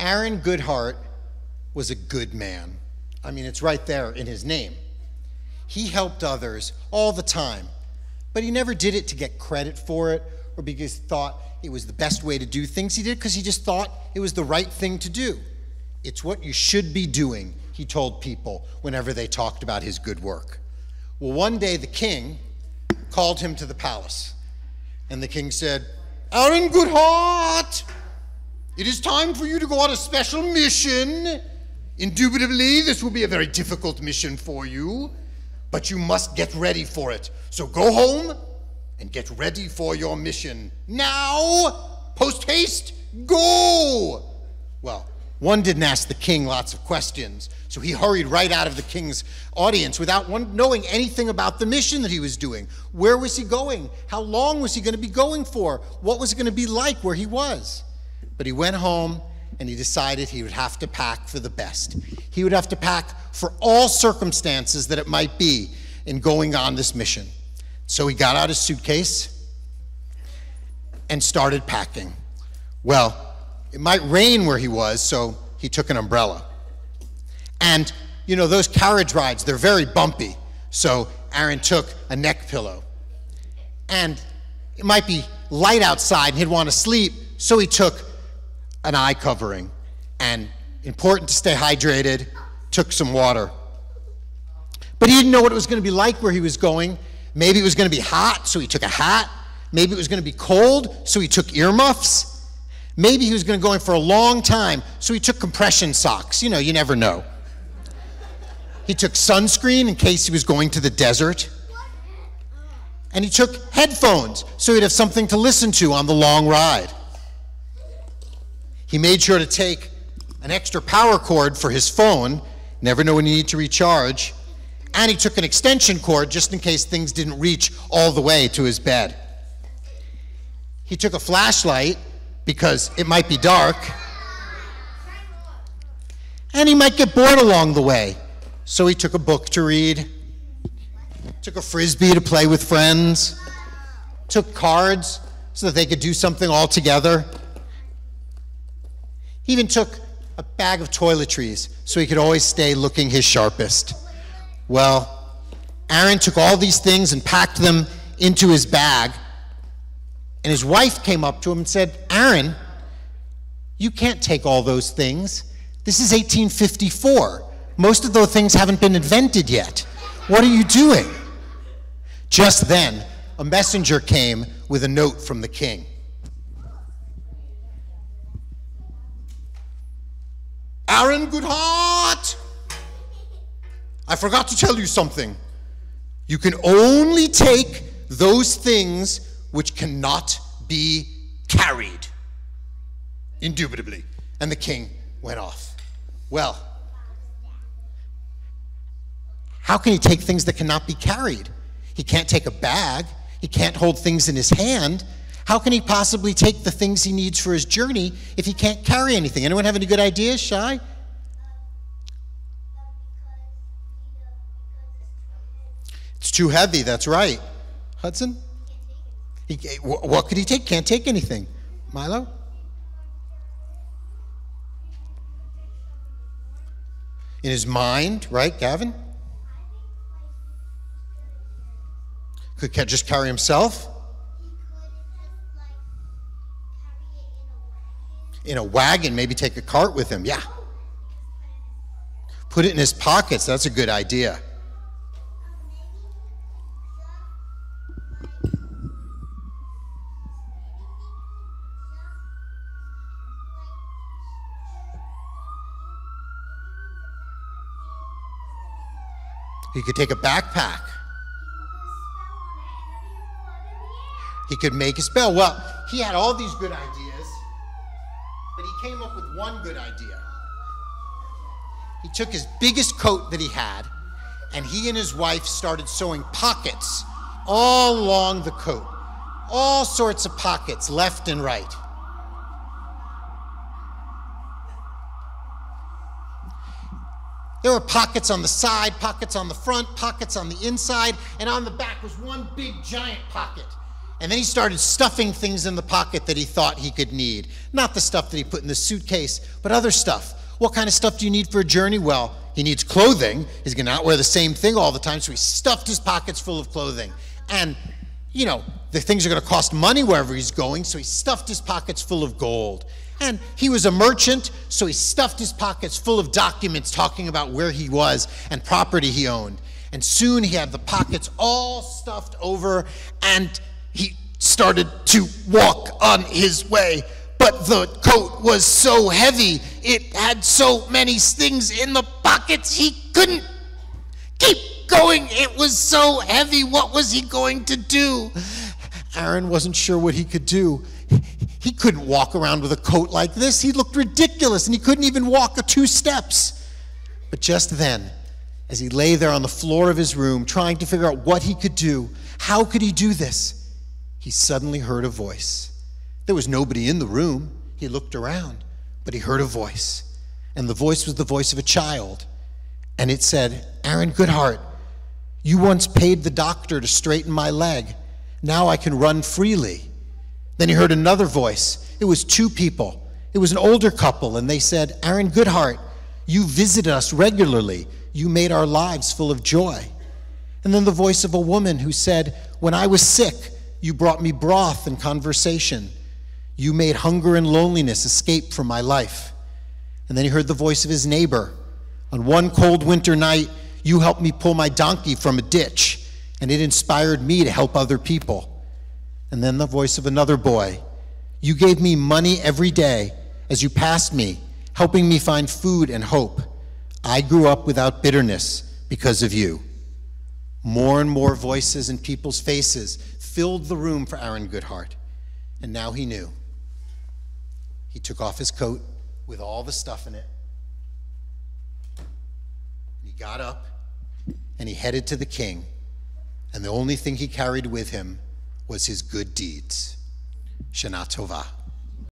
Aaron Goodheart was a good man. I mean, it's right there in his name. He helped others all the time, but he never did it to get credit for it or because he thought it was the best way to do things. He did it because he just thought it was the right thing to do. It's what you should be doing, he told people whenever they talked about his good work. Well, one day the king called him to the palace, and the king said, "Aaron Goodheart, it is time for you to go on a special mission. Indubitably, this will be a very difficult mission for you, but you must get ready for it. So go home and get ready for your mission. Now, post haste, go!" Well, one didn't ask the king lots of questions, so he hurried right out of the king's audience without knowing anything about the mission that he was doing. Where was he going? How long was he going to be going for? What was it going to be like where he was? But he went home and he decided he would have to pack for the best. He would have to pack for all circumstances that it might be in going on this mission. So he got out his suitcase and started packing. Well, it might rain where he was, so he took an umbrella. And, you know, those carriage rides, they're very bumpy. So Aaron took a neck pillow. And it might be light outside and he'd want to sleep, so he took an eye covering. And important to stay hydrated, took some water. But he didn't know what it was going to be like where he was going. Maybe it was going to be hot, so he took a hat. Maybe it was going to be cold, so he took earmuffs. Maybe he was going to go in for a long time, so he took compression socks. You know, you never know. He took sunscreen in case he was going to the desert. And he took headphones, so he'd have something to listen to on the long ride. He made sure to take an extra power cord for his phone, never know when you need to recharge. And he took an extension cord just in case things didn't reach all the way to his bed. He took a flashlight because it might be dark. And he might get bored along the way. So he took a book to read, took a frisbee to play with friends, took cards so that they could do something all together. He even took a bag of toiletries so he could always stay looking his sharpest. Well, Aaron took all these things and packed them into his bag, and his wife came up to him and said, "Aaron, you can't take all those things. This is 1854. Most of those things haven't been invented yet. What are you doing?" Just then, a messenger came with a note from the king. "Aaron Goodheart, I forgot to tell you something. You can only take those things which cannot be carried." Indubitably. And the king went off. Well, how can he take things that cannot be carried? He can't take a bag. He can't hold things in his hand. How can he possibly take the things he needs for his journey if he can't carry anything? Anyone have any good ideas, Shai? It's too heavy, that's right. Hudson? What could he take? Can't take anything. Milo? In his mind, right, Gavin? Could just carry himself? In a wagon, maybe take a cart with him, yeah. Put it in his pockets, that's a good idea. He could take a backpack. He could make a spell. Well, he had all these good ideas, but he came up with one good idea. He took his biggest coat that he had, and he and his wife started sewing pockets all along the coat. All sorts of pockets, left and right. There were pockets on the side, pockets on the front, pockets on the inside, and on the back was one big giant pocket. And then he started stuffing things in the pocket that he thought he could need. Not the stuff that he put in the suitcase, but other stuff. What kind of stuff do you need for a journey? Well, he needs clothing. He's going to not wear the same thing all the time, so he stuffed his pockets full of clothing. And, you know, the things are going to cost money wherever he's going, so he stuffed his pockets full of gold. And he was a merchant, so he stuffed his pockets full of documents talking about where he was and property he owned. And soon he had the pockets all stuffed over, and he started to walk on his way. But the coat was so heavy, it had so many things in the pockets, he couldn't keep going. It was so heavy. What was he going to do? Aaron wasn't sure what he could do. He couldn't walk around with a coat like this. He looked ridiculous, and he couldn't even walk 2 steps. But just then, as he lay there on the floor of his room trying to figure out what he could do, how could he do this, he suddenly heard a voice. There was nobody in the room. He looked around, but he heard a voice. And the voice was the voice of a child. And it said, "Aaron Goodheart, you once paid the doctor to straighten my leg. Now I can run freely." Then he heard another voice. It was 2 people. It was an older couple, and they said, "Aaron Goodheart, you visit us regularly. You made our lives full of joy." And then the voice of a woman who said, "When I was sick, you brought me broth and conversation. You made hunger and loneliness escape from my life." And then he heard the voice of his neighbor. "On one cold winter night, you helped me pull my donkey from a ditch, and it inspired me to help other people." And then the voice of another boy. "You gave me money every day as you passed me, helping me find food and hope. I grew up without bitterness because of you." More and more voices and people's faces filled the room for Aaron Goodheart. And now he knew. He took off his coat with all the stuff in it. He got up and he headed to the king. And the only thing he carried with him was his good deeds. Shana Tova.